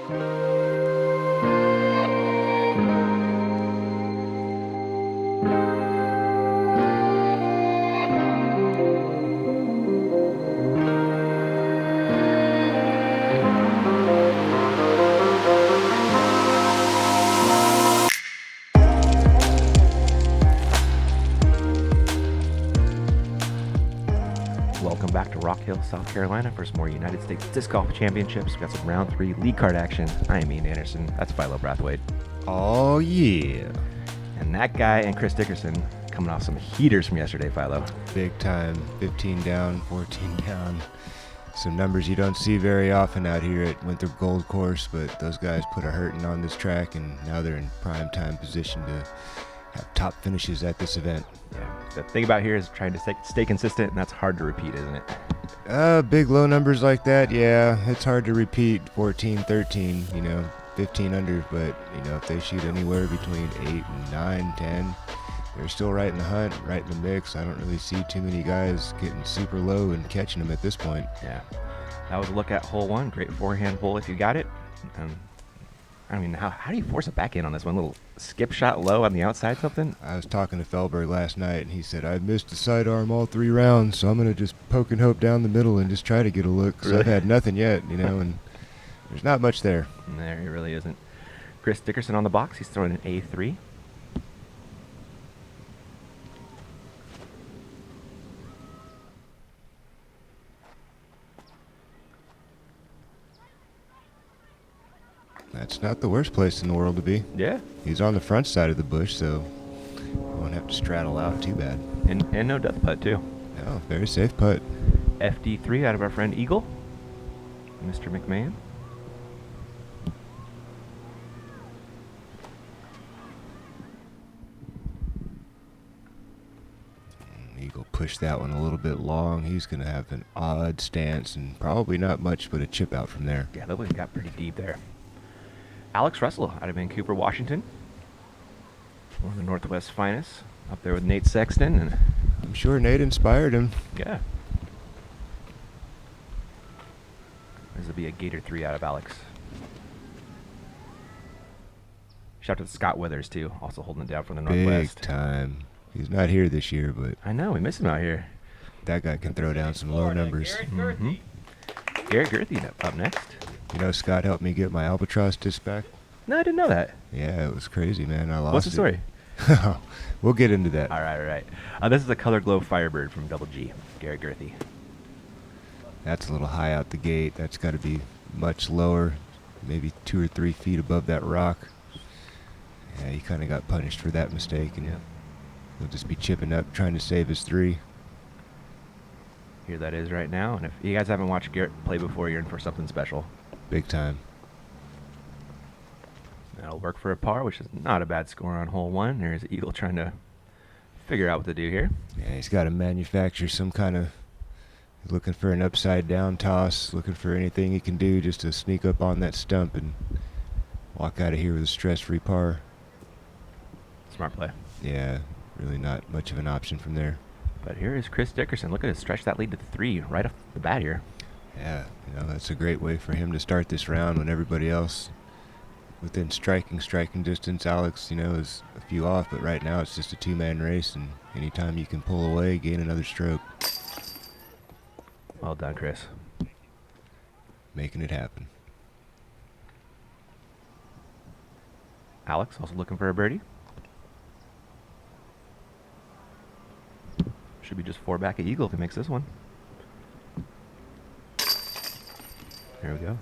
Welcome back to Rock Hill, South Carolina for some more United States Disc Golf Championships. We've got some round 3 league card action. I am Ian Anderson. That's Philo Brathwaite. Oh, yeah. And that guy and Chris Dickerson coming off some heaters from yesterday, Philo. Big time. 15 down, 14 down. Some numbers you don't see very often out here at Winthrop Gold Course, but those guys put a hurting on this track, and now they're in prime time position to have top finishes at this event. Yeah. The thing about here is trying to stay consistent, and that's hard to repeat, isn't it? Big low numbers like that, yeah, it's hard to repeat. 14, 13, 15 under, but, if they shoot anywhere between 8 and 9, 10, they're still right in the hunt, right in the mix. I don't really see too many guys getting super low and catching them at this point. Yeah. That was a look at hole 1. Great forehand hole if you got it. How do you force it back in on this one? A little skip shot low on the outside, something? I was talking to Felberg last night, and he said, I've missed the sidearm all 3 rounds, so I'm going to just poke and hope down the middle and just try to get a look. So Really? I've had nothing yet, and there's not much there. There he really isn't. Chris Dickerson on the box. He's throwing an A3. That's not the worst place in the world to be. Yeah. He's on the front side of the bush, so won't have to straddle out too bad. And no death putt, too. No, very safe putt. FD3 out of our friend Eagle. Mr. McMahon. Eagle pushed that one a little bit long. He's going to have an odd stance and probably not much but a chip out from there. Yeah, that one got pretty deep there. Alex Russell out of Vancouver, Washington. One of the Northwest finest. Up there with Nate Sexton. And I'm sure Nate inspired him. yeah. This will be a Gator 3 out of Alex. Shout out to Scott Withers, too. Also holding it down from the Northwest. Big time. He's not here this year, but I know, we miss him out here. that guy can throw down some low numbers. Garrett Gurthie up next. Scott helped me get my Albatross disc back. No, I didn't know that. Yeah, it was crazy, man. I lost What's the story? it. We'll get into that. All right. This is a Color Glow Firebird from Double G, Garrett Gurthie. That's a little high out the gate. That's got to be much lower, maybe 2 or 3 feet above that rock. Yeah, he kind of got punished for that mistake, and he'll just be chipping up, trying to save his 3. Here that is right now. And if you guys haven't watched Garrett play before, you're in for something special. Big time. That'll work for a par, which is not a bad score on hole 1. There's Eagle trying to figure out what to do here. Yeah, he's got to manufacture some kind of, looking for an upside down toss, looking for anything he can do just to sneak up on that stump and walk out of here with a stress-free par. Smart play. Yeah, really not much of an option from there. But here is Chris Dickerson. Look at it, stretch that lead to 3 right off the bat here. Yeah, that's a great way for him to start this round when everybody else within striking distance. Alex, is a few off, but right now it's just a 2-man race, and anytime you can pull away, gain another stroke. Well done, Chris. Making it happen. Alex also looking for a birdie. Should be just 4 back at Eagle if he makes this one. There we go.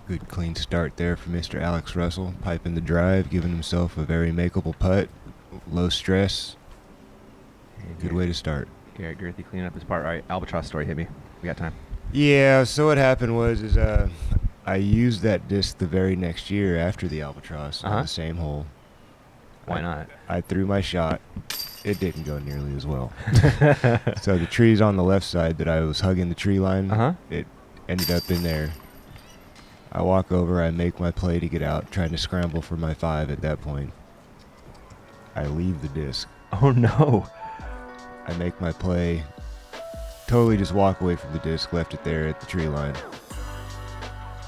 Good clean start there for Mr. Alex Russell, piping the drive, giving himself a very makeable putt, low stress. Good way to start. Garrett Gurthie cleaning up his part. All right, Albatross story, hit me. We got time. Yeah, so what happened was I used that disc the very next year after the Albatross on the same hole. Why not? I threw my shot. It didn't go nearly as well. So the trees on the left side that I was hugging the tree line, it ended up in there. I walk over, I make my play to get out, trying to scramble for my 5 at that point. I leave the disc. Oh, no. I make my play, totally just walk away from the disc, left it there at the tree line.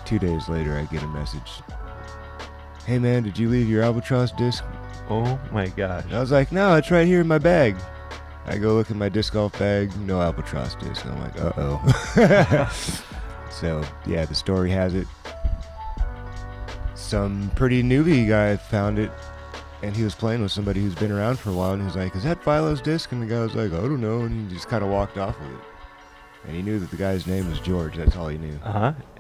2 days later, I get a message. Hey man, did you leave your albatross disc? Oh my gosh. And I was like, no, it's right here in my bag. I go look in my disc golf bag, no albatross disc. And I'm like, uh-oh. So, yeah, the story has it. Some pretty newbie guy found it, and he was playing with somebody who's been around for a while, and he was like, is that Philo's disc? And the guy was like, I don't know, and he just kind of walked off with it. And he knew that the guy's name was George. That's all he knew.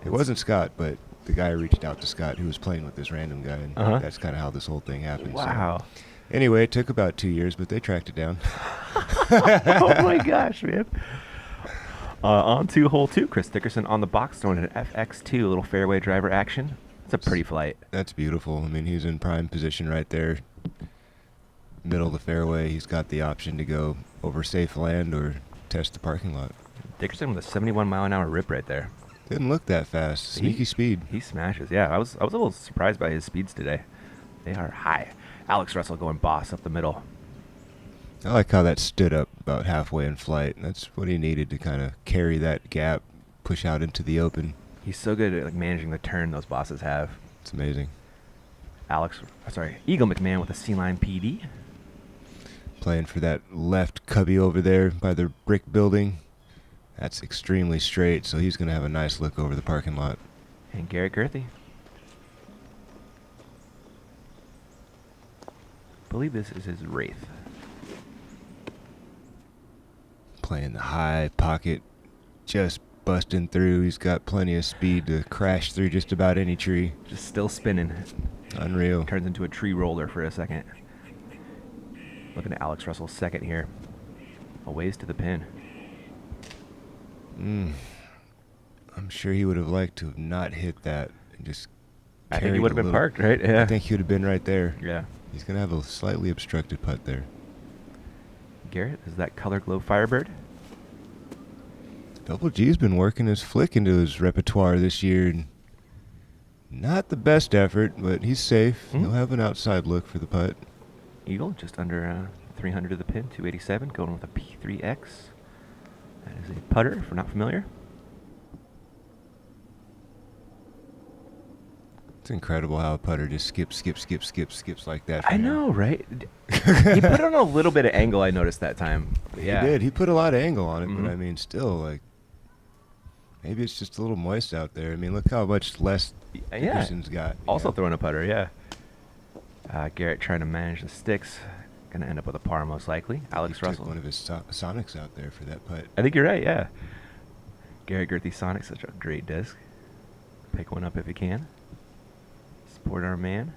It wasn't Scott, but the guy reached out to Scott, who was playing with this random guy, and that's kind of how this whole thing happened. Wow. So. Anyway, it took about 2 years, but they tracked it down. Oh my gosh, man. On to hole 2. Chris Dickerson on the box, throwing an FX2, a little fairway driver action. It's a pretty flight. That's beautiful. I mean, he's in prime position right there, middle of the fairway. He's got the option to go over safe land or test the parking lot. Dickerson with a 71-mile-an-hour rip right there. Didn't look that fast. Sneaky speed. He smashes. Yeah, I was a little surprised by his speeds today. They are high. Alex Russell going boss up the middle. I like how that stood up about halfway in flight. That's what he needed to kind of carry that gap, push out into the open. He's so good at like managing the turn those bosses have. It's amazing. Eagle McMahon with a C-line PD. Playing for that left cubby over there by the brick building. That's extremely straight, so he's going to have a nice look over the parking lot. And Garrett Gurthie. I believe this is his Wraith. Playing the high pocket, just busting through. He's got plenty of speed to crash through just about any tree. Just still spinning. Unreal. Turns into a tree roller for a second. Looking at Alex Russell's second here. A ways to the pin. I'm sure he would have liked to have not hit that and just I think he would have been parked, right? Yeah. I think he would have been right there. Yeah. He's going to have a slightly obstructed putt there. Garrett, is that Color Glow Firebird? Double G's been working his flick into his repertoire this year. Not the best effort, but he's safe. He'll have an outside look for the putt. Eagle, just under 300 to the pin, 287, going with a P3X. That is a putter, if we're not familiar. It's incredible how a putter just skips like that. I know, right? He put on a little bit of angle, I noticed that time. Yeah. He did. He put a lot of angle on it, but I mean, still, like, maybe it's just a little moist out there. I mean, look how much less Dickerson's got. Also throwing a putter, yeah. Garrett trying to manage the sticks. Going to end up with a par, most likely. Alex Russell. Took one of his Sonics out there for that putt. I think you're right, yeah. Garrett Gurthie Sonic, such a great disc. Pick one up if you can. Support our man.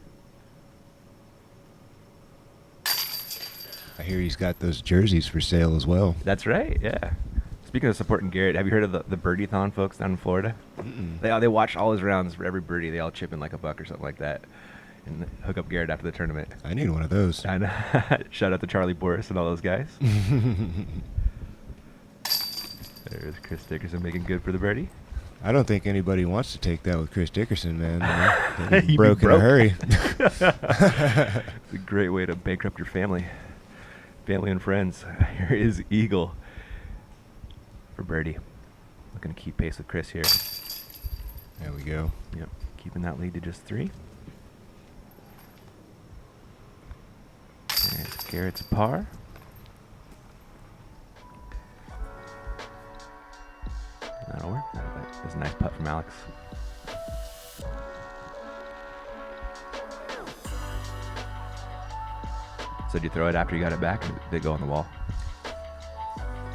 I hear he's got those jerseys for sale as well. That's right, yeah. Speaking of supporting Garrett, have you heard of the Birdie-thon folks down in Florida? They watch all his rounds for every birdie. They all chip in like $1 or something like that. And hook up Garrett after the tournament. I need one of those. I know. Shout out to Charlie Boris and all those guys. There's Chris Dickerson making good for the birdie. I don't think anybody wants to take that with Chris Dickerson, man. He'd broke be in a hurry. It's a great way to bankrupt your family. Family and friends. Here is Eagle for birdie. Looking to keep pace with Chris here. There we go. Yep. Keeping that lead to just 3. And Garrett's a par. That'll work. That's a nice putt from Alex. So did you throw it after you got it back, or did it go on the wall?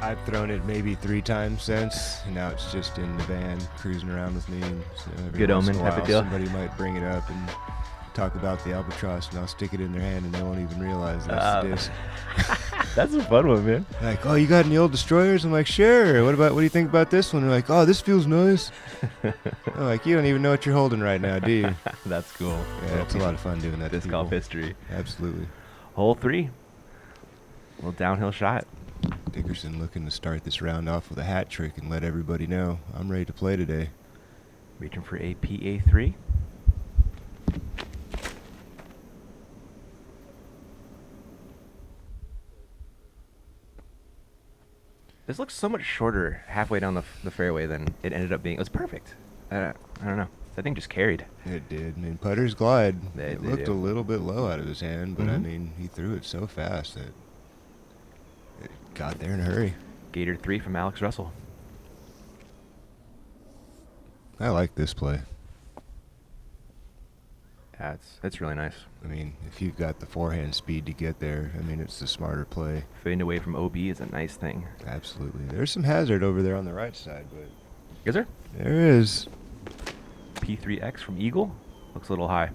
I've thrown it maybe 3 times since, and now it's just in the van cruising around with me. And so every Good once omen in a type of while, deal? Somebody might bring it up and talk about the albatross, and I'll stick it in their hand, and they won't even realize that's the disc. That's a fun one, man. Like, oh, you got any old destroyers? I'm like, sure. What do you think about this one? They're like, oh, this feels nice. I'm like, you don't even know what you're holding right now, do you? That's cool. Yeah, it's a lot of fun doing that. Disc golf history. Absolutely. Hole 3. A little downhill shot. Dickerson looking to start this round off with a hat trick and let everybody know I'm ready to play today. Reaching for a PA3. This looks so much shorter halfway down the fairway than it ended up being. It was perfect. I don't know. That thing just carried. It did. I mean, putters glide. They It looked do. a little bit low out of his hand, but I Mhm. mean, he threw it so fast that it got there in a hurry. Gator 3 from Alex Russell. I like this play. Yeah, it's really nice. I mean, if you've got the forehand speed to get there, I mean, it's the smarter play. Fading away from OB is a nice thing. Absolutely. There's some hazard over there on the right side, but Is there? there is. P3X from Eagle. Looks a little high.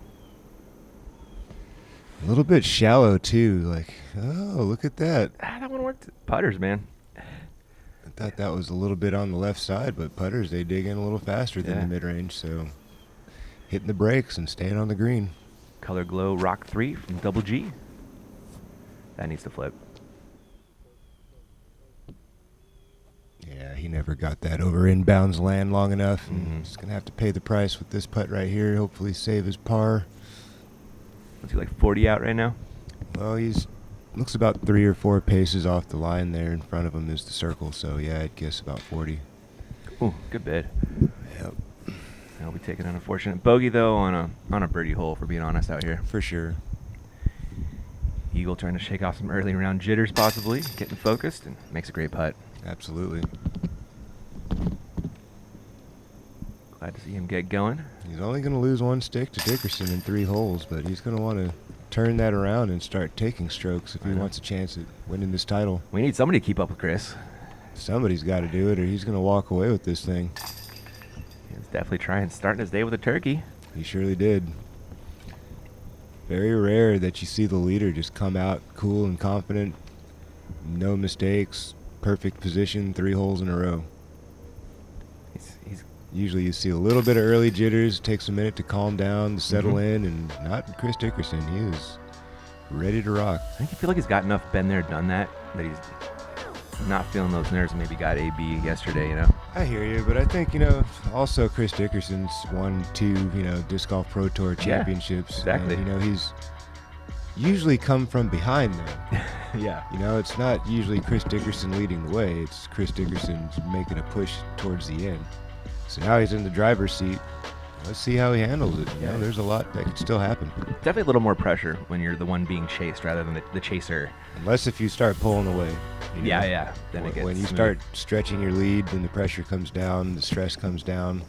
A little bit shallow, too. Like, oh, look at that. That one worked. Putters, man. I thought that was a little bit on the left side, but putters, they dig in a little faster than Yeah. the mid-range, so hitting the brakes and staying on the green. Color Glow Rock 3 from Double G. That needs to flip. Yeah, he never got that over inbounds land long enough. And Mhm. he's going to have to pay the price with this putt right here. Hopefully save his par. What's he, like 40 out right now? Well, he's looks about 3 or 4 paces off the line there. In front of him is the circle, so yeah, I'd guess about 40. Ooh, good bid. Yep, I'll be taking an unfortunate bogey though on a birdie hole, for being honest, out here. for sure. Eagle trying to shake off some early round jitters, possibly getting focused, and makes a great putt. Absolutely. Glad to see him get going. He's only going to lose 1 stick to Dickerson in 3 holes, but he's going to want to turn that around and start taking strokes if he I know. wants a chance at winning this title. We need somebody to keep up with Chris. Somebody's got to do it, or he's going to walk away with this thing. He's definitely trying, starting his day with a turkey. He surely did. Very rare that you see the leader just come out cool and confident, no mistakes, perfect position, 3 holes in a row. He's Usually you see a little bit of early jitters, takes a minute to calm down, to settle Mhm. in, and not Chris Dickerson. He is ready to rock. I think you feel like he's got enough been there, done that he's not feeling those nerves and maybe got AB yesterday, you know? I hear you, but I think, also Chris Dickerson's won 2, Disc Golf Pro Tour championships. exactly. And, he's usually come from behind them. Yeah. It's not usually Chris Dickerson leading the way. It's Chris Dickerson making a push towards the end. So now he's in the driver's seat. Let's see how he handles it. Yeah. There's a lot that could still happen. Definitely a little more pressure when you're the one being chased rather than the chaser. Unless if you start pulling away. Yeah. Then it gets When you smooth. start stretching your lead, then the pressure comes down, the stress comes down,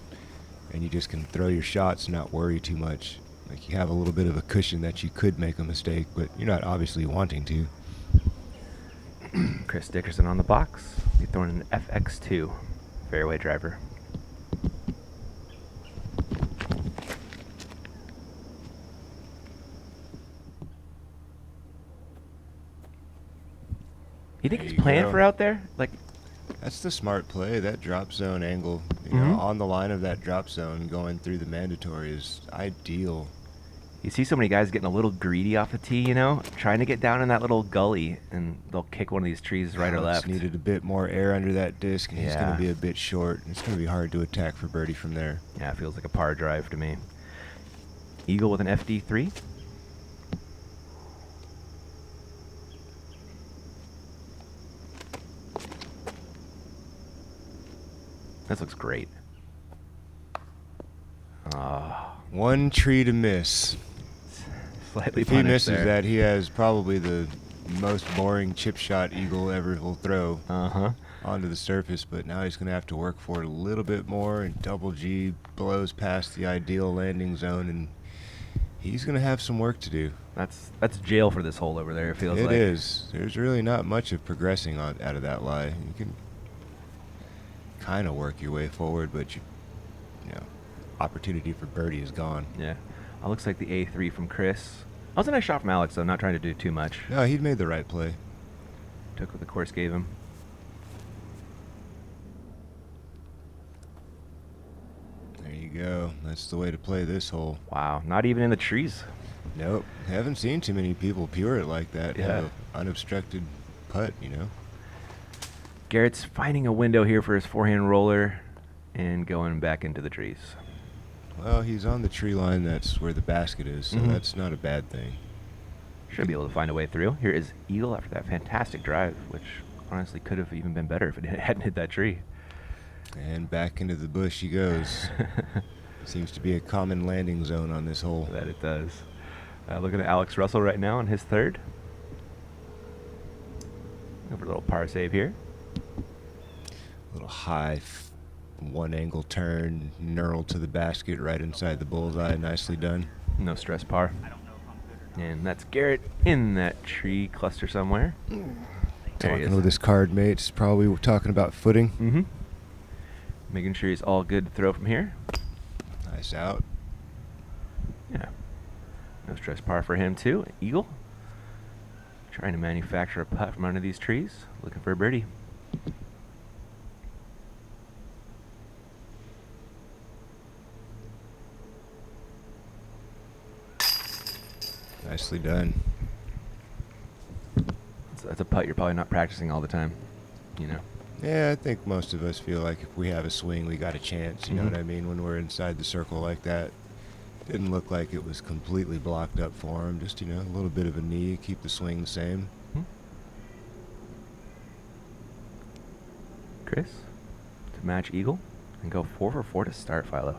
and you just can throw your shots and not worry too much. Like you have a little bit of a cushion that you could make a mistake, but you're not obviously wanting to. Chris Dickerson on the box. He's throwing an FX2 fairway driver. You think There he's you playing go. for out there? Like, That's the smart play. That drop zone angle, Mhm. on the line of that drop zone going through the mandatory is ideal. you see so many guys getting a little greedy off the tee, trying to get down in that little gully, and they'll kick one of these trees right or Alex left. needed a bit more air under that disc, and he's going Yeah. to be a bit short. It's going to be hard to attack for birdie from there. Yeah, it feels like a par drive to me. Eagle with an FD3. This looks great. One tree to miss. Slightly If he punished misses there. that, he has probably the most boring chip shot Eagle ever will throw Uh-huh. onto the surface, but now he's going to have to work for it a little bit more, and Double G blows past the ideal landing zone, and he's going to have some work to do. That's jail for this hole over there, it feels It like. is. There's really not much of progressing out of that lie. You can kind of work your way forward, but opportunity for birdie is gone. Yeah. Looks like the A3 from Chris. That was a nice shot from Alex, though, not trying to do too much. No, he'd made the right play. Took what the course gave him. There you go. That's the way to play this hole. Wow, not even in the trees. Nope. Haven't seen too many people pure it like that. Yeah. Have an unobstructed putt, Garrett's finding a window here for his forehand roller and going back into the trees. Well, he's on the tree line. That's where the basket is, so Mhm. that's not a bad thing. Should be able to find a way through. Here is Eagle after that fantastic drive, which honestly could have even been better if it hadn't hit that tree. And back into the bush he goes. Seems to be a common landing zone on this hole. That it does. Looking at Alex Russell right now on his third. Go for a little par save here. A little high, one angle turn, knurled to the basket right inside the bullseye. Nicely done. No stress par. And that's Garrett in that tree cluster somewhere. Talking with his card mates, probably talking about footing. Mm-hmm. Making sure he's all good to throw from here. Nice out. Yeah. No stress par for him too. Eagle. Trying to manufacture a putt from under these trees. Looking for a birdie. Nicely done. That's a putt you're probably not practicing all the time, you know. Yeah, I think most of us feel like if we have a swing, we got a chance. You know what I mean? When we're inside the circle like that. Didn't look like it was completely blocked up for him. Just, a little bit of a knee, keep the swing the same. Chris to match Eagle and go 4 for 4 to start, Philo.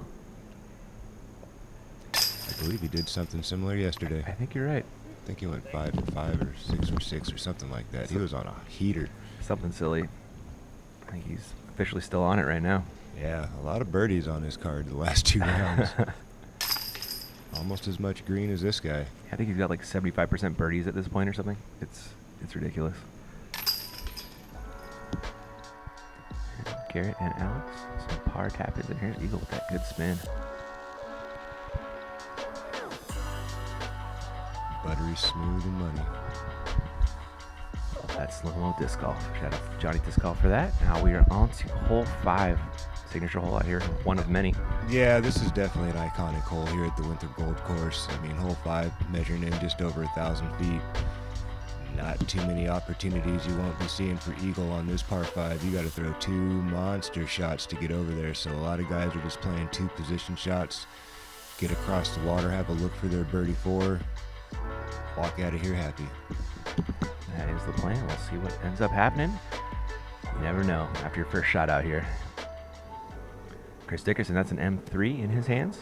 I believe he did something similar yesterday. I think you're right. I think he went 5 for 5 or 6 for 6 or something like that. He was on a heater. Something silly. I think he's officially still on it right now. Yeah, a lot of birdies on his card the last 2 rounds. Almost as much green as this guy. I think he's got like 75% birdies at this point or something. It's ridiculous. Garrett and Alex, some par tap ins, and here's Eagle with that good spin. Buttery smooth and money. That's slow-mo disc golf. Shout out to Johnny Disc Golf for that. Now we are on to hole 5. Signature hole out here, one of many. Yeah, this is definitely an iconic hole here at the Winthrop Gold Course. I mean, hole 5 measuring in just over 1,000 feet. Not too many opportunities you won't be seeing for Eagle on this par 5. You got to throw 2 monster shots to get over there. So a lot of guys are just playing 2 position shots. Get across the water, have a look for their birdie 4. Walk out of here happy. That is the plan. We'll see what ends up happening. You never know after your first shot out here. Chris Dickerson, that's an M3 in his hands.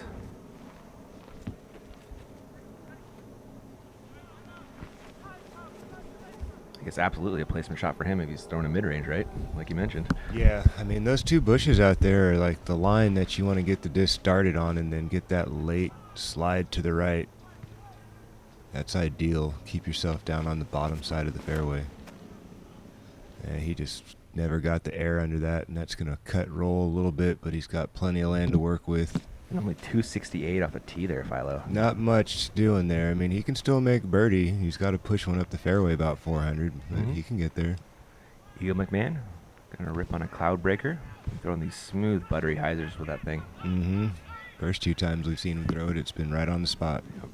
I guess absolutely a placement shot for him if he's throwing a mid-range, right? Like you mentioned. Yeah, I mean, those 2 bushes out there are like the line that you want to get the disc started on and then get that late slide to the right. That's ideal. Keep yourself down on the bottom side of the fairway. And he just never got the air under that, and that's going to cut roll a little bit, but he's got plenty of land to work with. Only 268 off a tee there, Philo. Not much doing there. I mean, he can still make birdie. He's got to push one up the fairway about 400, but he can get there. Eagle McMahon, going to rip on a cloud breaker. Throwing these smooth, buttery hyzers with that thing. Mm-hmm. First 2 times we've seen him throw it, it's been right on the spot. Yep.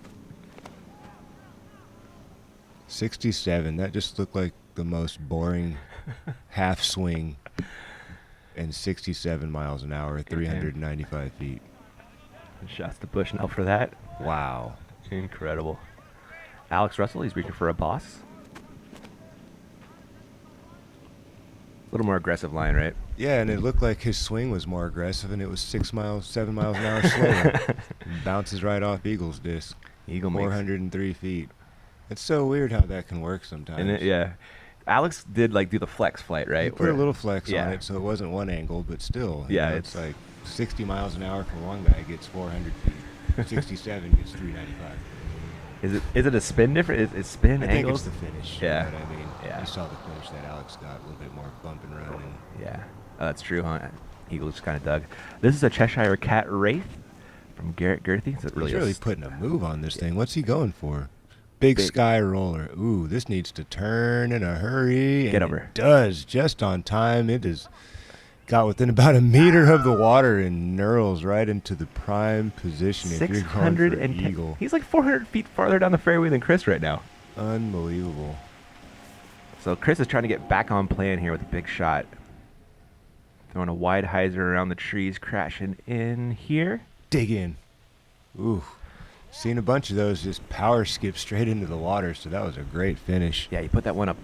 67, that just looked like the most boring half swing. And 67 miles an hour, 395 feet. Shots to Bushnell for that. Wow. Incredible. Alex Russell, he's reaching for a boss. A little more aggressive line, right? Yeah, and it looked like his swing was more aggressive, and it was 7 miles an hour slower. Bounces right off Eagle's disc. Eagle 403 feet. It's so weird how that can work sometimes. And yeah. Alex did do the flex flight, right? He put a little flex yeah. on it, so it wasn't one angle, but still. Yeah, it's like 60 miles an hour for one guy gets 400 feet. 67 gets 395. Is it a spin difference? Is spin I angles? think it's the finish. Yeah. You know what I mean? Yeah. You saw the finish that Alex got, a little bit more bump and run. Yeah. Oh, that's true, huh? Eagle just kind of dug. This is a Cheshire Cat Wraith from Garrett Gurthie. He's really putting a move on this thing. What's he going for? Big sky roller. Ooh, this needs to turn in a hurry. Get over. It does, just on time. It has got within about a meter of the water and knurls right into the prime position if you're going for Eagle. He's like 400 feet farther down the fairway than Chris right now. Unbelievable. So Chris is trying to get back on plan here with a big shot. Throwing a wide hyzer around the trees, crashing in here. Dig in. Ooh. Seen a bunch of those just power skip straight into the water, so that was a great finish. Yeah, you put that one up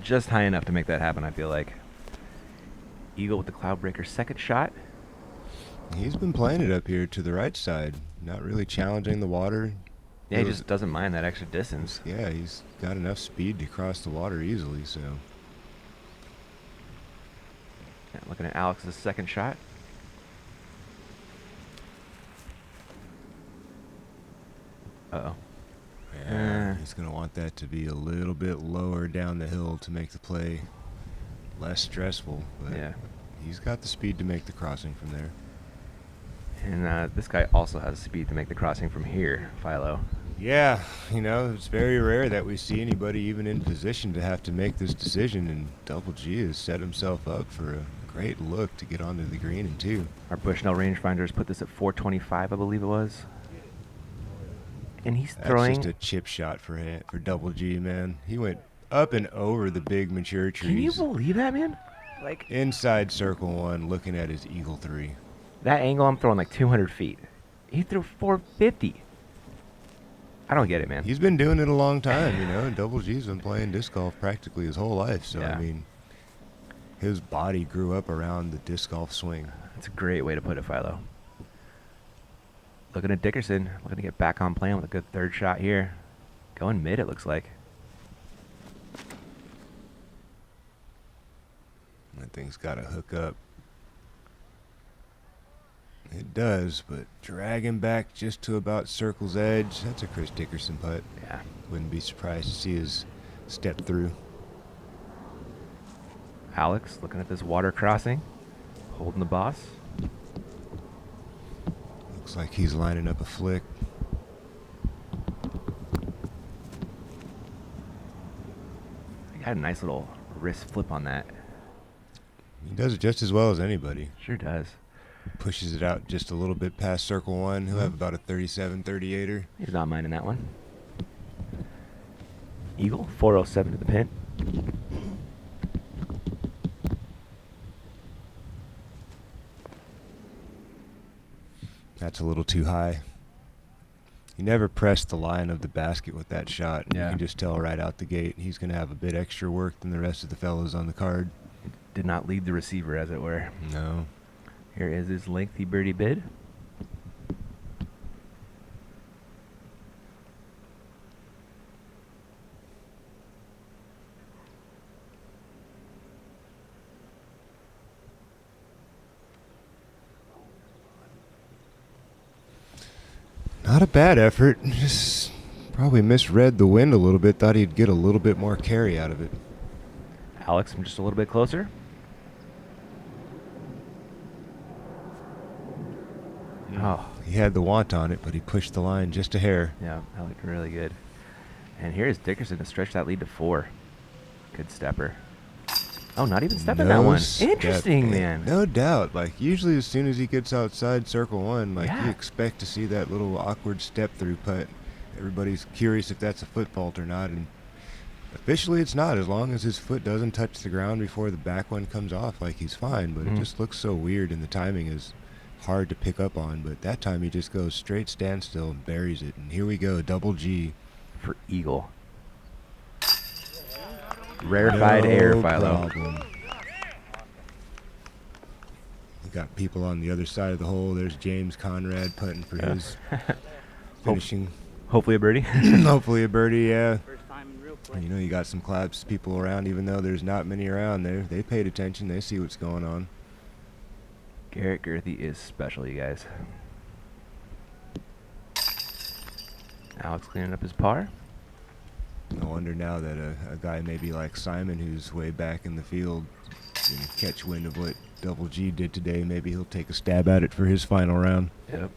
just high enough to make that happen, I feel like. Eagle with the cloud breaker second shot. He's been playing it up here to the right side, not really challenging the water. Yeah, he just doesn't mind that extra distance. Yeah, he's got enough speed to cross the water easily, so. Yeah, looking at Alex's second shot. Uh-oh. Yeah, he's going to want that to be a little bit lower down the hill to make the play less stressful. But Yeah. he's got the speed to make the crossing from there. And this guy also has speed to make the crossing from here, Philo. Yeah, it's very rare that we see anybody even in position to have to make this decision, and Double G has set himself up for a great look to get onto the green in 2. Our Bushnell rangefinders put this at 425, I believe it was. And he's throwing... That's just a chip shot for Double G, man. He went up and over the big mature trees. Can you believe that, man? Like inside circle 1, looking at his Eagle 3. That angle, I'm throwing like 200 feet. He threw 450. I don't get it, man. He's been doing it a long time, and Double G's been playing disc golf practically his whole life. So, yeah. I mean, his body grew up around the disc golf swing. That's a great way to put it, Philo. Looking at Dickerson, looking to get back on plan with a good third shot here. Going mid, it looks like. That thing's got to hook up. It does, but dragging back just to about circle's edge. That's a Chris Dickerson putt. Yeah. Wouldn't be surprised to see his step through. Alex looking at this water crossing, holding the boss. Looks like he's lining up a flick. He had a nice little wrist flip on that. He does it just as well as anybody. Sure does. Pushes it out just a little bit past circle 1. He'll have about a 37, 38er. He's not minding that one. Eagle, 407 to the pin. That's a little too high. He never pressed the line of the basket with that shot. Yeah. You can just tell right out the gate he's going to have a bit extra work than the rest of the fellows on the card. Did not lead the receiver, as it were. No. Here is his lengthy birdie bid. Not a bad effort. Just probably misread the wind a little bit. Thought he'd get a little bit more carry out of it. Alex, I'm just a little bit closer. Oh. He had the want on it, but he pushed the line just a hair. Yeah, that looked really good. And here's Dickerson to stretch that lead to 4. Good stepper. Oh, not even stepping that one. Interesting, man. No doubt. Like, usually as soon as he gets outside circle 1, like, Yeah. you expect to see that little awkward step-through putt. Everybody's curious if that's a foot fault or not, and officially it's not. As long as his foot doesn't touch the ground before the back one comes off, like, he's fine. But it just looks so weird, and the timing is hard to pick up on. But that time he just goes straight standstill and buries it. And here we go, Double G. For Eagle. Rarefied air, Philo. Problem. We got people on the other side of the hole. There's James Conrad putting for his finishing. Hopefully a birdie. Hopefully a birdie, yeah. First time in real quick. You got some claps people around, even though there's not many around there. They paid attention. They see what's going on. Garrett Gurthie is special, you guys. Alex cleaning up his par. No wonder now that a guy maybe like Simon, who's way back in the field, can catch wind of what Double G did today. Maybe he'll take a stab at it for his final round. Yep.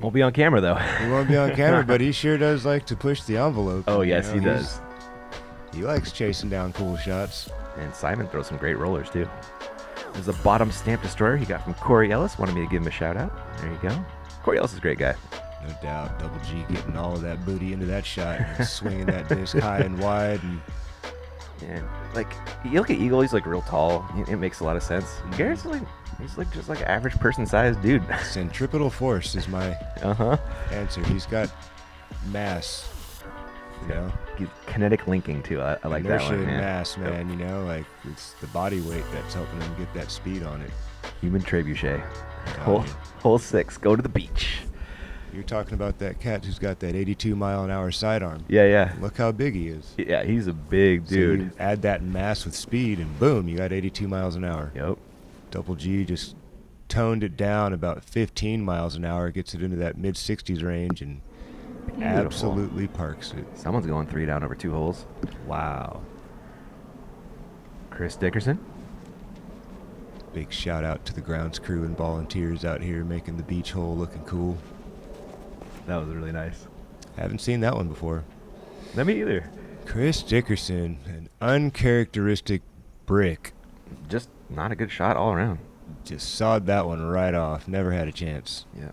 Won't be on camera, though. He won't be on camera, but he sure does like to push the envelope. Oh, yes, he does. He likes chasing down cool shots. And Simon throws some great rollers, too. There's a bottom stamp destroyer he got from Corey Ellis. Wanted me to give him a shout-out. There you go. Corey Ellis is a great guy. No doubt. Double G getting all of that booty into that shot and swinging that disc high and wide. And, like, you look at Eagle, he's, like, real tall. It makes a lot of sense. Garrett's, like, he's, like, just, like, an average person-sized dude. Centripetal force is my answer. He's got mass. You know? Kinetic linking, too. I like that Inertia one, and man. mass, man. Like, it's the body weight that's helping him get that speed on it. Human trebuchet. Oh, Hole 6. Go to the beach. You're talking about that cat who's got that 82-mile-an-hour sidearm. Yeah. Look how big he is. Yeah, he's a big dude. So you add that mass with speed, and boom, you got 82 miles an hour. Yep. Double G just toned it down about 15 miles an hour, gets it into that mid-60s range, and absolutely parks it. Someone's going 3 down over 2 holes. Wow. Chris Dickerson. Big shout out to the grounds crew and volunteers out here making the beach hole looking cool. That was really nice. Haven't seen that one before. Not me either. Chris Dickerson, an uncharacteristic brick. Just not a good shot all around. Just sawed that one right off. Never had a chance. Yeah.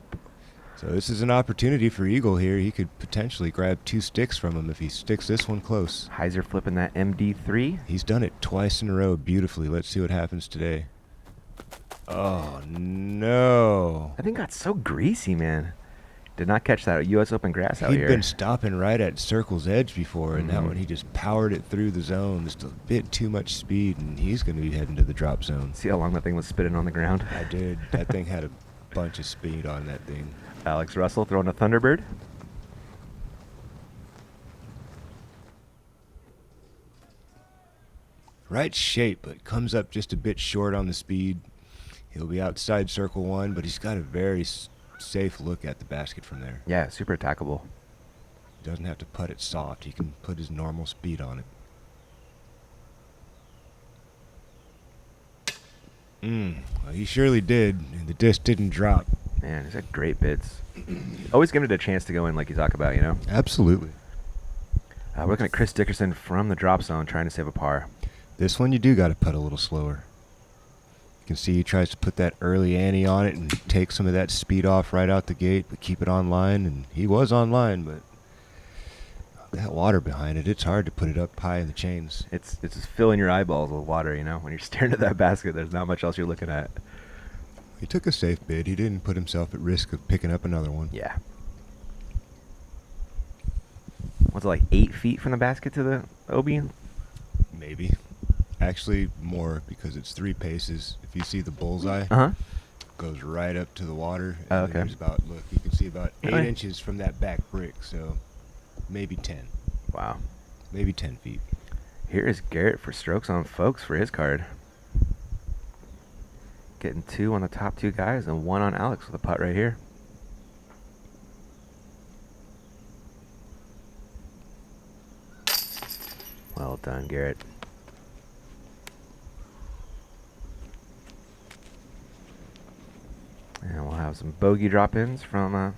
So this is an opportunity for Eagle here. He could potentially grab 2 sticks from him if he sticks this one close. Heiser flipping that MD3. He's done it twice in a row beautifully. Let's see what happens today. Oh, no. That thing got so greasy, man. Did not catch that U.S. Open grass out here. He'd been stopping right at circle's edge before, and that one he just powered it through the zone. Just a bit too much speed, and he's going to be heading to the drop zone. See how long that thing was spinning on the ground? I did. That thing had a bunch of speed on that thing. Alex Russell throwing a Thunderbird. Right shape, but comes up just a bit short on the speed. He'll be outside circle 1, but he's got a very safe look at the basket from there. Yeah, super attackable. He doesn't have to putt it soft. He can put his normal speed on it. Well, he surely did, and the disc didn't drop. Man, he's got great bits. Always giving it a chance to go in like you talk about, you know? Absolutely. We're looking at Chris Dickerson from the drop zone trying to save a par. This one you do got to putt a little slower. You can see he tries to put that early ante on it and take some of that speed off right out the gate, but keep it on line. And he was on line, but that water behind it, it's hard to put it up high in the chains. It's just filling your eyeballs with water, you know? When you're staring at that basket, there's not much else you're looking at. He took a safe bid. He didn't put himself at risk of picking up another one. Yeah. Was it like 8 feet from the basket to the OB? Maybe. Actually, more, because it's 3 paces. If you see the bullseye, goes right up to the water. And Okay. there's about, look, you can see about 8 Really? inches from that back brick, so maybe 10. Wow. Maybe 10 feet. Here is Garrett for strokes on folks for his card. Getting 2 on the top 2 guys and 1 on Alex with a putt right here. Well done, Garrett. And we'll have some bogey drop-ins from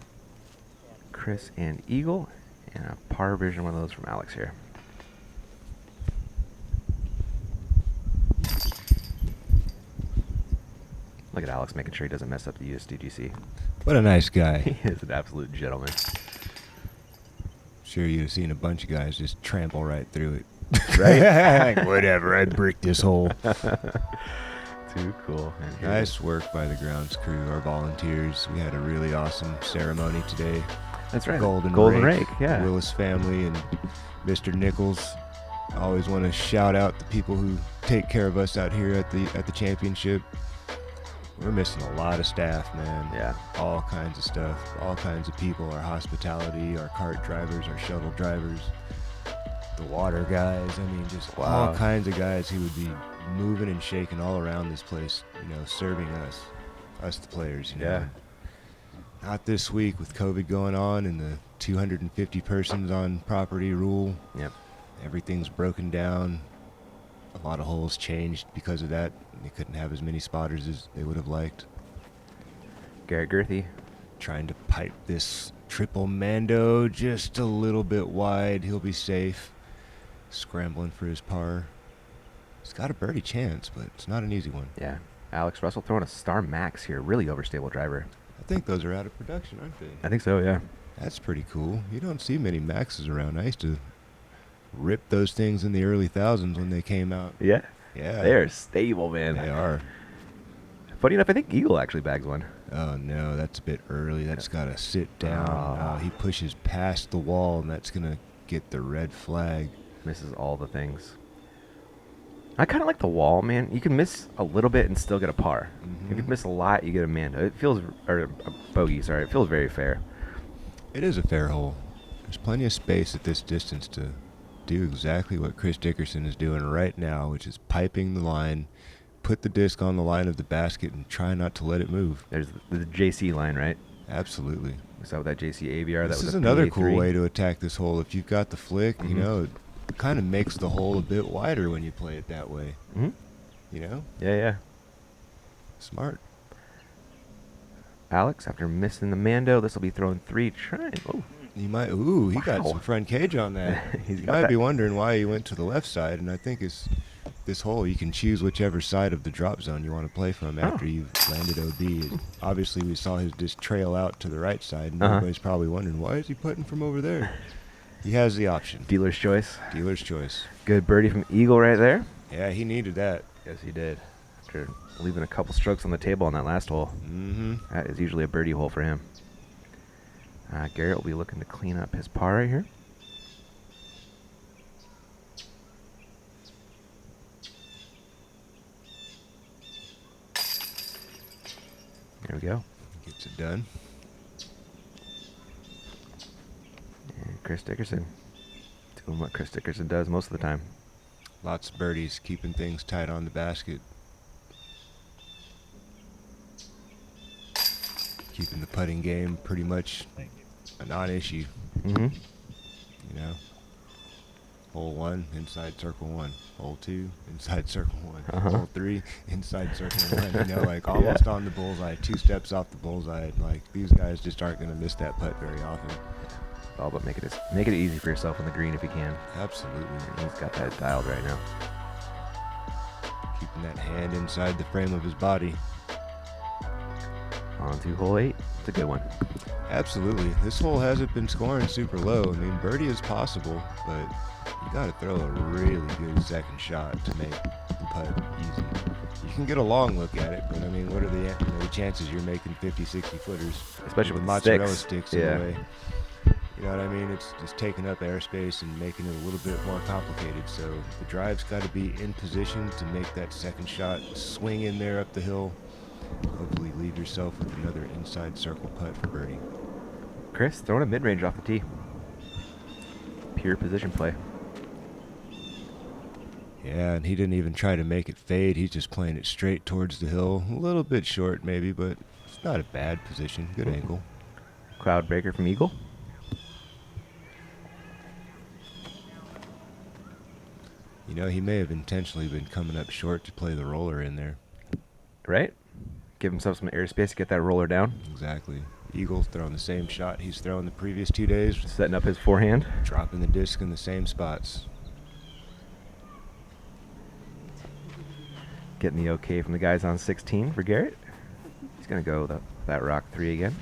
Chris and Eagle, and a par version one of those from Alex here. Look at Alex making sure he doesn't mess up the USDGC. What a nice guy. He is an absolute gentleman. Sure, you'd have seen a bunch of guys just trample right through it. Right? Like, whatever, I'd brick this hole. Too cool. And here- Nice work by the grounds crew, our volunteers. We had a really awesome ceremony today. That's right. Golden Rake, yeah. Willis family and Mr. Nichols. I always want to shout out the people who take care of us out here at the championship. We're missing a lot of staff, man. Yeah. All kinds of stuff, all kinds of people. Our hospitality, our cart drivers, our shuttle drivers, the water guys. I mean, just Wow. all kinds of guys who would be moving and shaking all around this place, serving us the players. Yeah. Not this week with COVID going on and the 250 persons on property rule. Yep. Everything's broken down. A lot of holes changed because of that. They couldn't have as many spotters as they would have liked. Garrett Gurthie. Trying to pipe this triple Mando just a little bit wide. He'll be safe. Scrambling for his par. He's got a birdie chance, but it's not an easy one. Yeah. Alex Russell throwing a Star Max here. Really overstable driver. I think those are out of production, aren't they? I think so, yeah. That's pretty cool. You don't see many Maxes around. I used to rip those things in the early thousands when they came out. Yeah. Yeah. They're stable, man. They are. Funny enough, I think Eagle actually bags one. Oh, no, that's a bit early. That's got to sit down. Oh. He pushes past the wall, and that's going to get the red flag. Misses all the things. I kind of like the wall, man. You can miss a little bit and still get a par. Mm-hmm. If you miss a lot, you get a Mando. It feels, or a bogey, sorry. It feels very fair. It is a fair hole. There's plenty of space at this distance to do exactly what Chris Dickerson is doing right now, which is piping the line, put the disc on the line of the basket, and try not to let it move. There's the JC line, right? Absolutely. We saw that JC ABR. This that was is a another PA3. cool way to attack this hole. If you've got the flick, you know, it kind of makes the hole a bit wider when you play it that way. Mm-hmm. You know? Yeah. Smart. Alex, after missing the Mando, this will be throwing 3. Trying. Oh. He might. Ooh, he got some front cage on that. He's You got might that. be wondering why he went to the left side, and I think it's this hole. You can choose whichever side of the drop zone you want to play from after you've landed OB. Obviously, we saw his disc trail out to the right side, and everybody's probably wondering, why is he putting from over there? He has the option. Dealer's choice. Dealer's choice. Good birdie from Eagle right there. Yeah, he needed that. Yes, he did. After leaving a couple strokes on the table on that last hole. Mm-hmm. That is usually a birdie hole for him. Garrett will be looking to clean up his par right here. There we go. Gets it done. And Chris Dickerson doing what Chris Dickerson does most of the time. Lots of birdies, keeping things tight on the basket. Keeping the putting game pretty much a non-issue, Mm-hmm. you know. Hole 1, inside circle 1. Hole 2, inside circle 1. Hole 3, inside circle 1. You know, like almost on the bullseye, 2 steps off the bullseye. Like these guys just aren't going to miss that putt very often. All but make it easy for yourself on the green if you can. Absolutely. He's got that dialed right now. Keeping that hand inside the frame of his body. On to hole 8. It's a good one. Absolutely. This hole hasn't been scoring super low. I mean, birdie is possible, but you got to throw a really good second shot to make the putt easy. You can get a long look at it, but I mean, what are the chances you're making 50, 60 footers? Especially with mozzarella sticks. sticks in the way. You know what I mean? It's just taking up airspace and making it a little bit more complicated. So the drive's got to be in position to make that second shot swing in there up the hill. Hopefully leave yourself with another inside circle putt for birdie. Chris throwing a mid-range off the tee. Pure position play. Yeah, and he didn't even try to make it fade. He's just playing it straight towards the hill. A little bit short maybe, but it's not a bad position. Good angle. Cloud breaker from Eagle. You know, he may have intentionally been coming up short to play the roller in there. Right? Give himself some airspace to get that roller down. Exactly. Eagle's throwing the same shot he's thrown the previous 2 days. Setting up his forehand. Dropping the disc in the same spots. Getting the okay from the guys on 16 for Garrett. He's going to go that rock 3 again.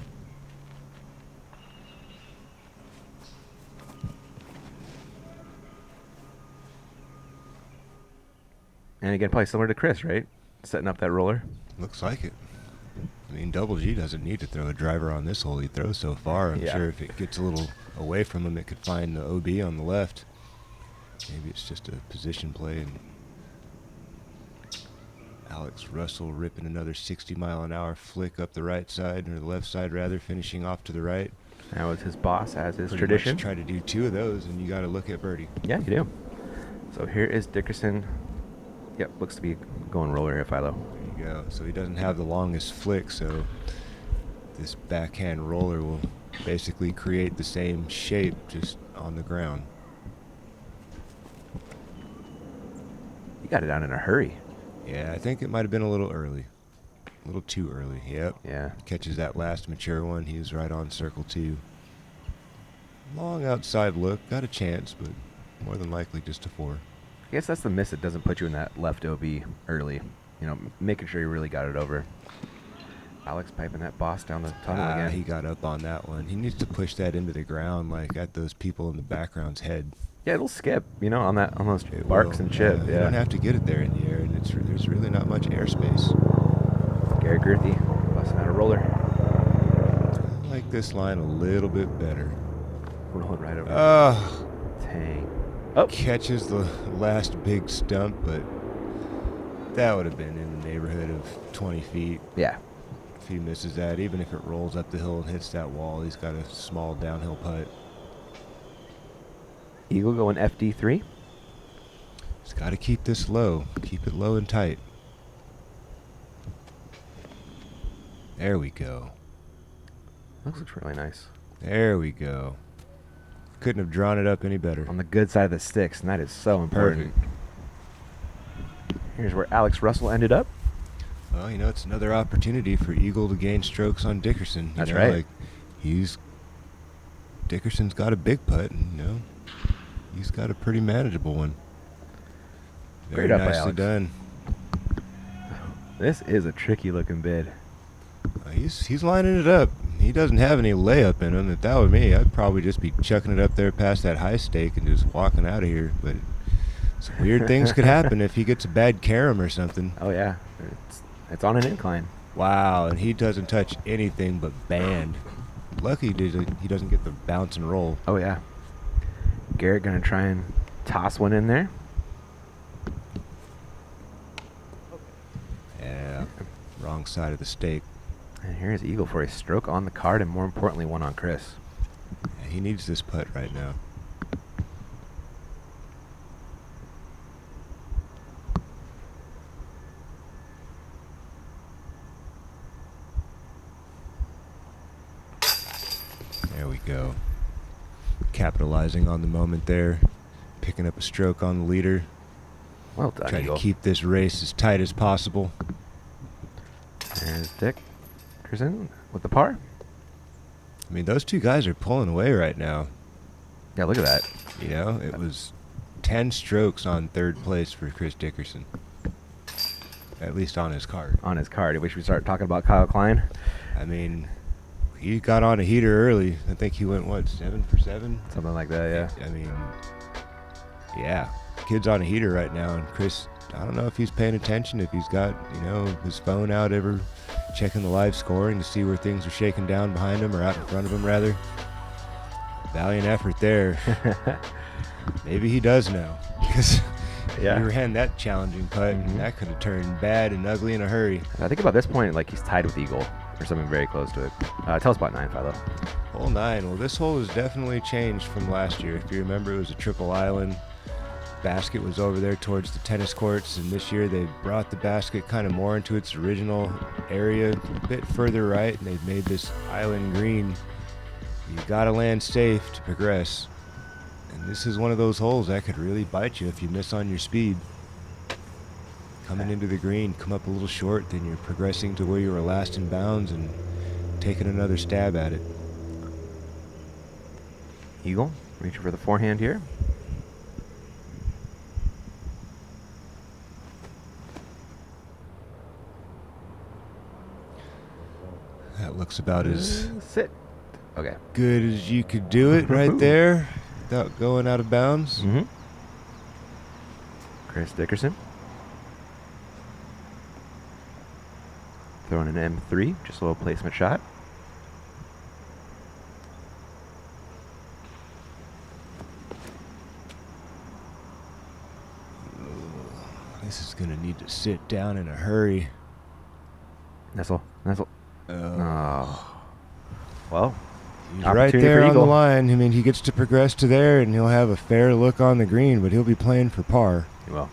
And again, probably similar to Chris, right? Setting up that roller. Looks like it. I mean, Double G doesn't need to throw a driver on this hole. He throws so far. I'm sure if it gets a little away from him, it could find the OB on the left. Maybe it's just a position play. And Alex Russell ripping another 60-mile-an-hour flick up the right side, or the left side rather, finishing off to the right. That was his boss, as his Pretty tradition. much try to do 2 of those, and you got to look at birdie. Yeah, you do. So here is Dickerson. Yep, looks to be going roller here, Philo. There you go. So he doesn't have the longest flick, so this backhand roller will basically create the same shape just on the ground. You got it down in a hurry. Yeah, I think it might have been a little early. A little too early. Yep. Yeah. Catches that last mature one. He was right on circle 2. Long outside look. Got a chance, but more than likely just a 4. I guess that's the miss that doesn't put you in that left OB early. You know, making sure you really got it over. Alex piping that boss down the tunnel again. He got up on that one. He needs to push that into the ground, like at those people in the background's head. Yeah, it'll skip, you know, on those barks and chip. You don't have to get it there in the air, and there's really not much airspace. Gary Gurthie busting out a roller. I like this line a little bit better. Rolling right over. Oh, Dang. Oh. catches the last big stump, but That would have been in the neighborhood of 20 feet. Yeah. If he misses that, even if it rolls up the hill and hits that wall, he's got a small downhill putt. Eagle going FD3. He's got to keep this low. Keep it low and tight. There we go. Looks really nice. There we go. Couldn't have drawn it up any better. On the good side of the sticks, and that is so important. Perfect. Here's where Alex Russell ended up. Well, you know, it's another opportunity for Eagle to gain strokes on Dickerson. That's right. Like, Dickerson's got a big putt, and, you know, he's got a pretty manageable one. Very Great up by nicely Alex. done. This is a tricky looking bid. He's lining it up. He doesn't have any layup in him. If that were me, I'd probably just be chucking it up there past that high stake and just walking out of here. But some weird things could happen if he gets a bad carom or something. Oh yeah, it's on an incline. Wow, and he doesn't touch anything but band. Lucky he doesn't get the bounce and roll. Oh yeah. Garrett gonna try and toss one in there. Yeah, wrong side of the stake. And here's Eagle for a stroke on the card, and more importantly, one on Chris. Yeah, he needs this putt right now. There we go. Capitalizing on the moment there. Picking up a stroke on the leader. Well done, Trying Eagle. to keep this race as tight as possible. There's Dickerson with the par. I mean, those two guys are pulling away right now. Yeah, look at that. You know, it was 10 strokes on third place for Chris Dickerson. At least on his card. On his card. I wish we start talking about Kyle Klein. I mean, he got on a heater early. I think he went, what, 7 for 7? Something like that, yeah. I mean, yeah. Kid's on a heater right now, and Chris, I don't know if he's paying attention, if he's got, you know, his phone out ever checking the live scoring to see where things are shaking down behind him, or out in front of him, rather. Valiant effort there. Maybe he does now, because Yeah. you ran that challenging putt, and that could have turned bad and ugly in a hurry. I think about this point, like, he's tied with Eagle, or something very close to it. Tell us about 9, Philo. Hole 9. Well, this hole has definitely changed from last year. If you remember, it was a triple island. Basket was over there towards the tennis courts, and this year they brought the basket kind of more into its original area, a bit further right, and they've made this island green. You gotta land safe to progress, and this is one of those holes that could really bite you if you miss on your speed. Coming into the green, come up a little short, then you're progressing to where you were last in bounds and taking another stab at it. Eagle reaching for the forehand here. That looks about as Sit. Okay. good as you could do it right there without going out of bounds. Mm-hmm. Chris Dickerson. Throwing an M3, just a little placement shot. This is going to need to sit down in a hurry. Nestle. Oh. Well, He's right opportunity there for on the Eagle. line. I mean, he gets to progress to there, and he'll have a fair look on the green, but he'll be playing for par. Well,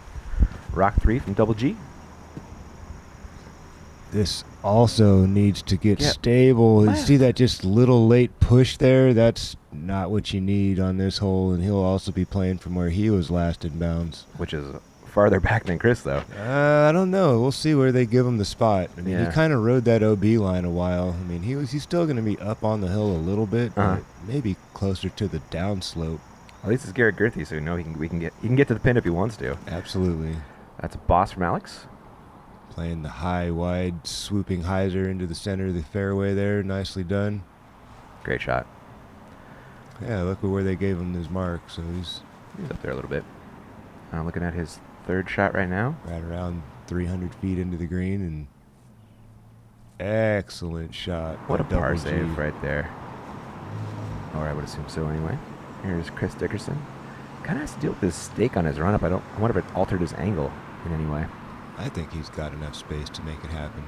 Rock 3 from Double G. This also needs to get Yep. stable. You Wow. see that just little late push there? That's not what you need on this hole, and he'll also be playing from where he was last in bounds. Which is farther back than Chris, though. I don't know. We'll see where they give him the spot. I mean, Yeah. he kind of rode that OB line a while. I mean, he's still going to be up on the hill a little bit, but maybe closer to the downslope. At least it's Garrett Gurthie, so you know he can get to the pin if he wants to. Absolutely. That's a boss from Alex. Playing the high, wide, swooping hyzer into the center of the fairway there. Nicely done. Great shot. Yeah, look at where they gave him his mark. So he's He's up there a little bit. I'm looking at his third shot right now. right around 300 feet into the green, and excellent shot. What a by par Double G. save right there. Or I would assume so anyway. Here's Chris Dickerson. Kind of has to deal with this stake on his run-up. I wonder if it altered his angle in any way. I think he's got enough space to make it happen.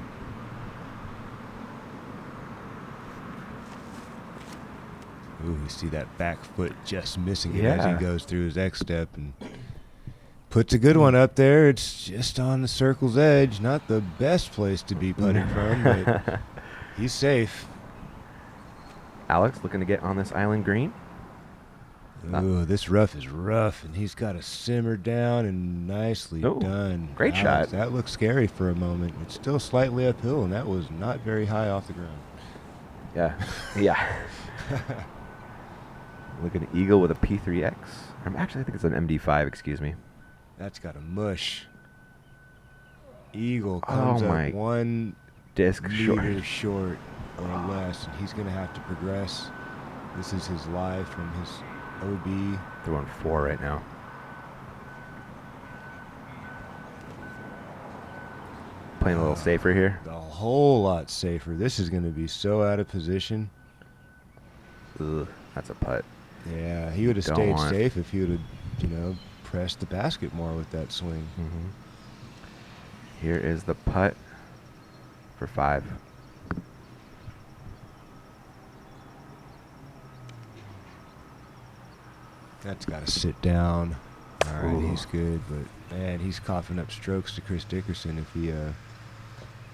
Ooh, you see that back foot just missing it as he goes through his X step and puts a good one up there. It's just on the circle's edge. Not the best place to be putting from, but he's safe. Alex looking to get on this island green. Ooh, this rough is rough, and he's got to simmer down and nicely done. Great shot. That looks scary for a moment. It's still slightly uphill, and that was not very high off the ground. Yeah. Yeah. Looking at eagle with a P3X. Actually, I think it's an MD5, excuse me. That's got a mush. Eagle comes up 1 disc short or less, and he's going to have to progress. This is his live from his OB. They're on 4 right now. Playing a little safer here. A whole lot safer. This is going to be so out of position. Ugh, that's a putt. Yeah, he would have stayed safe if he would have, pressed the basket more with that swing. Mm-hmm. Here is the putt for 5. That's got to sit down. All right, he's good, but man, he's coughing up strokes to Chris Dickerson if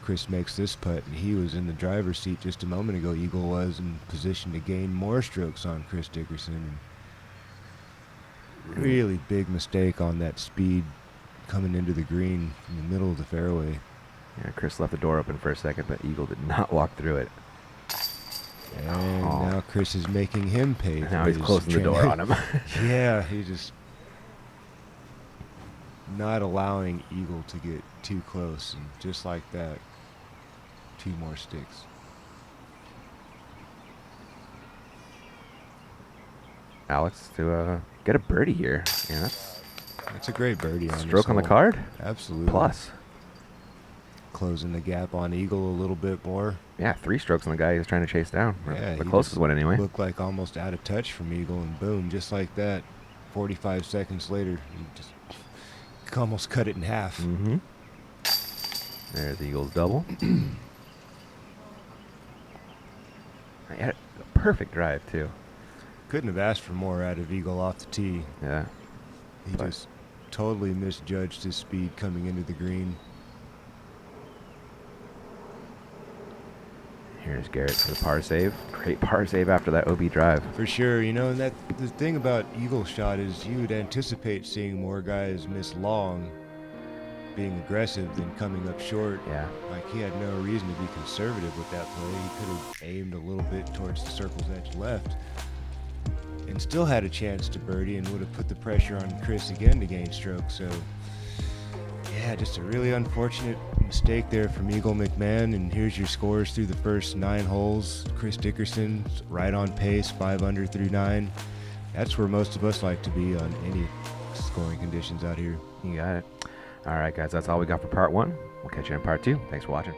Chris makes this putt, and he was in the driver's seat just a moment ago. Eagle was in position to gain more strokes on Chris Dickerson. And really big mistake on that speed coming into the green in the middle of the fairway. Yeah, Chris left the door open for a second, but Eagle did not walk through it. And now Chris is making him pay. Now he's closing the door on him. Yeah, he's just not allowing Eagle to get too close. And just like that, 2 more sticks. Alex to get a birdie here. Yeah, that's a great birdie on stroke on the card. Absolutely. Plus. Closing the gap on Eagle a little bit more. Yeah, 3 strokes on the guy he was trying to chase down. Yeah, the closest one anyway. Looked like almost out of touch from Eagle, and boom, just like that, 45 seconds later, he just almost cut it in half. Mm-hmm. There's Eagle's double. I had a perfect drive, too. Couldn't have asked for more out of Eagle off the tee. Yeah. He just totally misjudged his speed coming into the green. Here's Garrett for the par save. Great par save after that OB drive. For sure, and the thing about Eagle shot is you would anticipate seeing more guys miss long, being aggressive than coming up short. Yeah. Like he had no reason to be conservative with that play. He could have aimed a little bit towards the circle's edge left and still had a chance to birdie and would have put the pressure on Chris again to gain stroke. So yeah, just a really unfortunate mistake there from Eagle McMahon. And here's your scores through the first 9 holes. Chris Dickerson right on pace, 5 under through 9. That's where most of us like to be on any scoring conditions out here. You got it. All right, guys, that's all we got for part 1. We'll catch you in part 2. Thanks for watching.